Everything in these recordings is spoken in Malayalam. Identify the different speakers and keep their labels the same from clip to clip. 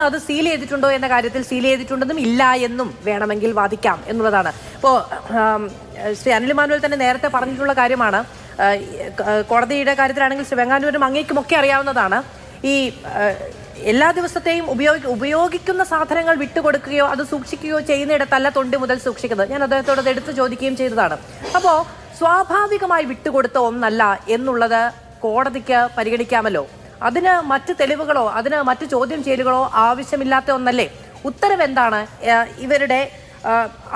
Speaker 1: അത് സീൽ ചെയ്തിട്ടുണ്ടോ എന്ന കാര്യത്തിൽ സീൽ ചെയ്തിട്ടുണ്ടെന്നും ഇല്ല എന്നും വേണമെങ്കിൽ വാദിക്കാം എന്നുള്ളതാണ്. ഇപ്പോൾ ശ്രീ അനിൽ മാനുവൽ തന്നെ നേരത്തെ പറഞ്ഞിട്ടുള്ള കാര്യമാണ്. കോടതിയുടെ കാര്യത്തിലാണെങ്കിൽ ശ്രീ വെങ്ങാനൂരും അങ്ങേക്കുമൊക്കെ അറിയാവുന്നതാണ്. ഈ എല്ലാ ദിവസത്തെയും ഉപയോഗിക്കുന്ന സാധനങ്ങൾ വിട്ടുകൊടുക്കുകയോ അത് സൂക്ഷിക്കുകയോ ചെയ്യുന്നിടത്തല്ല തൊണ്ടി മുതൽ സൂക്ഷിക്കുന്നത്. ഞാൻ അദ്ദേഹത്തോട് അത് എടുത്തു ചോദിക്കുകയും ചെയ്തതാണ്. അപ്പോൾ സ്വാഭാവികമായി വിട്ടുകൊടുത്ത ഒന്നല്ല എന്നുള്ളത് കോടതിക്ക് പരിഗണിക്കാമല്ലോ. അതിന് മറ്റ് തെളിവുകളോ അതിന് മറ്റ് ചോദ്യം ചെയ്യലുകളോ ആവശ്യമില്ലാത്ത ഒന്നല്ലേ? ഉത്തരവ് എന്താണ്? ഇവരുടെ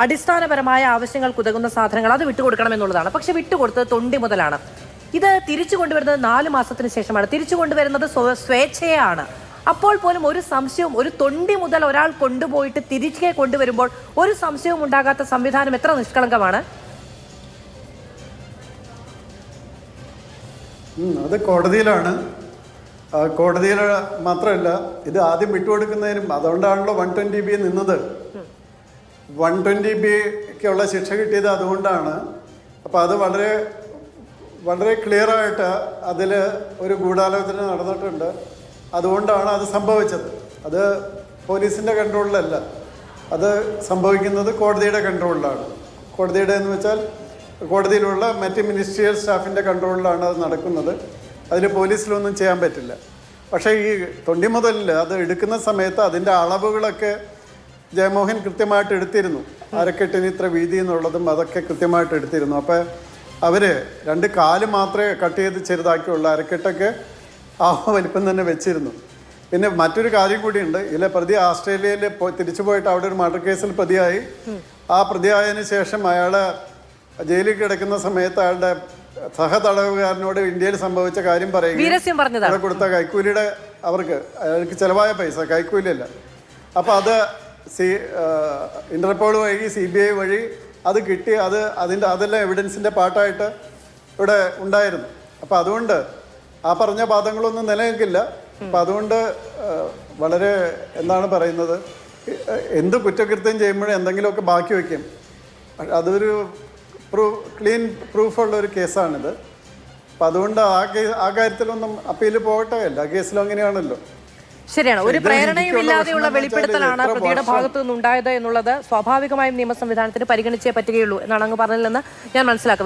Speaker 1: അടിസ്ഥാനപരമായ ആവശ്യങ്ങൾക്ക് ഉതകുന്ന സാധനങ്ങൾ അത് വിട്ടുകൊടുക്കണമെന്നുള്ളതാണ്. പക്ഷെ വിട്ടുകൊടുത്തത് തൊണ്ടി മുതലാണ്. ഇത് തിരിച്ചു കൊണ്ടുവരുന്നത് 4 മാസത്തിന് ശേഷമാണ്. തിരിച്ചു കൊണ്ടുവരുന്നത് സ്വേച്ഛയാണ്. അപ്പോൾ പോലും ഒരു സംശയവും, ഒരു തൊണ്ടി മുതൽ ഒരാൾ കൊണ്ടുപോയിട്ട് തിരികെ കൊണ്ടുവരുമ്പോൾ ഒരു സംശയവും ഉണ്ടാകാത്ത സംവിധാനം എത്ര നിഷ്കളങ്കമാണ്.
Speaker 2: അത് കോടതിയിലാണ്. കോടതിയിൽ മാത്രമല്ല, ഇത് ആദ്യം വിട്ടുകൊടുക്കുന്നതിനും അതുകൊണ്ടാണല്ലോ 120B നിന്നത്. 120Bക്കുള്ള ശിക്ഷ കിട്ടിയത് അതുകൊണ്ടാണ്. അപ്പോൾ അത് വളരെ വളരെ ക്ലിയറായിട്ട് അതിൽ ഒരു ഗൂഢാലോചന നടന്നിട്ടുണ്ട്. അതുകൊണ്ടാണ് അത് സംഭവിച്ചത്. അത് പോലീസിൻ്റെ കൺട്രോളിലല്ല, അത് സംഭവിക്കുന്നത് കോടതിയുടെ കൺട്രോളിലാണ്. കോടതിയുടെ എന്ന് വെച്ചാൽ കോടതിയിലുള്ള മറ്റ് മിനിസ്ട്രിയൽ സ്റ്റാഫിൻ്റെ കൺട്രോളിലാണ് അത് നടക്കുന്നത്. അതിൽ പോലീസിലൊന്നും ചെയ്യാൻ പറ്റില്ല. പക്ഷേ ഈ തൊണ്ടി മുതലിൽ അത് എടുക്കുന്ന സമയത്ത് അതിൻ്റെ അളവുകളൊക്കെ ജയമോഹൻ കൃത്യമായിട്ട് എടുത്തിരുന്നു. അരക്കെട്ടിന് ഇത്ര വീതി എന്നുള്ളതും അതൊക്കെ കൃത്യമായിട്ട് എടുത്തിരുന്നു. അപ്പോൾ അവർ 2 കാല് മാത്രമേ കട്ട് ചെയ്ത് ചെറുതാക്കിയുള്ളൂ. അരക്കെട്ടൊക്കെ ആ വലിപ്പം തന്നെ വെച്ചിരുന്നു. പിന്നെ മറ്റൊരു കാര്യം കൂടിയുണ്ട്. ഇതിലെ പ്രതി ഓസ്ട്രേലിയയിൽ തിരിച്ചു പോയിട്ട് അവിടെ ഒരു മർഡർ കേസിൽ പ്രതിയായി. ആ പ്രതിയായതിനു ശേഷം അയാളെ ജയിലിൽ കിടക്കുന്ന സമയത്ത് അയാളുടെ സഹതടവുകാരനോട് ഇന്ത്യയിൽ സംഭവിച്ച കാര്യം പറയുക, കൊടുത്ത കൈക്കൂലിയുടെ അയാൾക്ക് ചിലവായ പൈസ കൈക്കൂലിയല്ല. അപ്പോൾ അത് ഇന്റർപോൾ വഴി CBI വഴി അത് കിട്ടി. അതെല്ലാം എവിഡൻസിൻ്റെ പാട്ടായിട്ട് ഇവിടെ ഉണ്ടായിരുന്നു. അപ്പോൾ അതുകൊണ്ട് ആ പറഞ്ഞ വാദങ്ങളൊന്നും നിലനിൽക്കില്ല. അപ്പം അതുകൊണ്ട് വളരെ എന്താണ് പറയുന്നത്, എന്ത് കുറ്റകൃത്യം ചെയ്യുമ്പോഴും എന്തെങ്കിലുമൊക്കെ ബാക്കി വയ്ക്കും. അതൊരു ക്ലീൻ പ്രൂഫുള്ള ഒരു കേസാണിത്. അപ്പം അതുകൊണ്ട് ആ കാര്യത്തിലൊന്നും അപ്പീൽ പോകട്ടെ. എല്ലാ കേസിലും അങ്ങനെയാണല്ലോ.
Speaker 1: ശരിയാണ്. ഒരു പ്രേരണയും ഇല്ലാതെയുള്ള വെളിപ്പെടുത്തലാണ് പ്രതിയുടെ ഭാഗത്തു നിന്നുണ്ടായത് എന്നുള്ളത് സ്വാഭാവികമായും നിയമ സംവിധാനത്തിന് പരിഗണിച്ചേ പറ്റുകയുള്ളൂ എന്നാണ് അങ്ങ് പറഞ്ഞതിൽ നിന്ന് ഞാൻ മനസ്സിലാക്കുന്നത്.